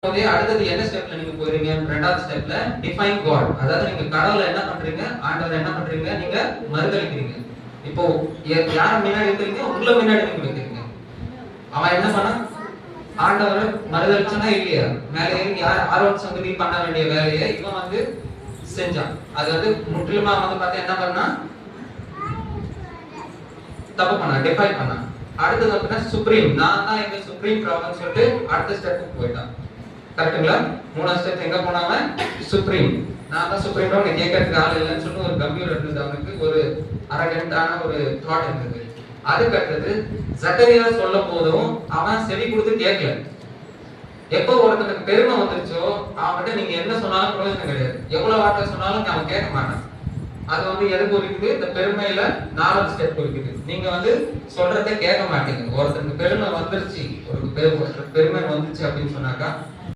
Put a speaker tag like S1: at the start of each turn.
S1: போதே அடுத்தது என்ன ஸ்டெப்ல நீங்க போறீங்க? ரெண்டாவது ஸ்டெப்ல டிஃபைன் காட். அதாவது நீங்க கடவுளை என்ன பண்றீங்க? ஆண்டவரை என்ன பண்றீங்க? நீங்க மறுதலிக்கிறீங்க. இப்போ யார முன்னாடி வைக்கிறீங்க? உங்களை முன்னாடி நீங்க வைக்கிறீங்க. அவன் என்ன பண்ணா? ஆண்டவரை மறுதலிச்சானா இல்லையா? மேலே ஏறி ஆரோன் சங்கதி பண்ண வேண்டிய வேலையை இவன் வந்து செஞ்சான். அது வந்து முற்றிலுமா வந்து பார்த்தா என்ன பண்ணா? தப்பு பண்ணா, டிஃபைன் பண்ணா. அடுத்தது அப்படின்னா சுப்ரீம், நான் தான் எங்க சுப்ரீம் ப்ராப்ளம் சொல்லிட்டு அடுத்த ஸ்டெப்புக்கு போயிட்டான். கரெக்ட்டுங்களா? மூணாவது ஸ்டெப் எங்க போனாங்க? சுப்ரீம், நான் தான் சுப்ரீம் ப்ராப்ளம் கேட்கறதுக்கு ஆள் இல்லைன்னு சொல்லிட்டு ஒரு கம்பீரம் இருந்தது அவனுக்கு, ஒரு அரகண்டான ஒரு தாட் இருந்தது. அதுக்கு அடுத்தது ஜக்கரியா சொல்லும் போதும் அவன் செவி கொடுத்து கேட்கல. எப்போ ஒருத்தனுக்கு பெருமை வந்துருச்சோ அவன்கிட்ட நீங்க என்ன சொன்னாலும் பிரயோஜனம் கிடையாது. எவ்வளவு வார்த்தை சொன்னாலும் அவன் கேட்க மாட்டான். அது வந்து எது குறிக்குது? இந்த பெருமையில 4வது ஸ்டெப் குறிக்குது. நீங்க வந்து சொல்றதை கேட்க மாட்டீங்க. ஒருத்தருக்கு பெருமை வந்துருச்சு, ஒரு பெருமை வந்துச்சு அப்படின்னு சொன்னாக்கா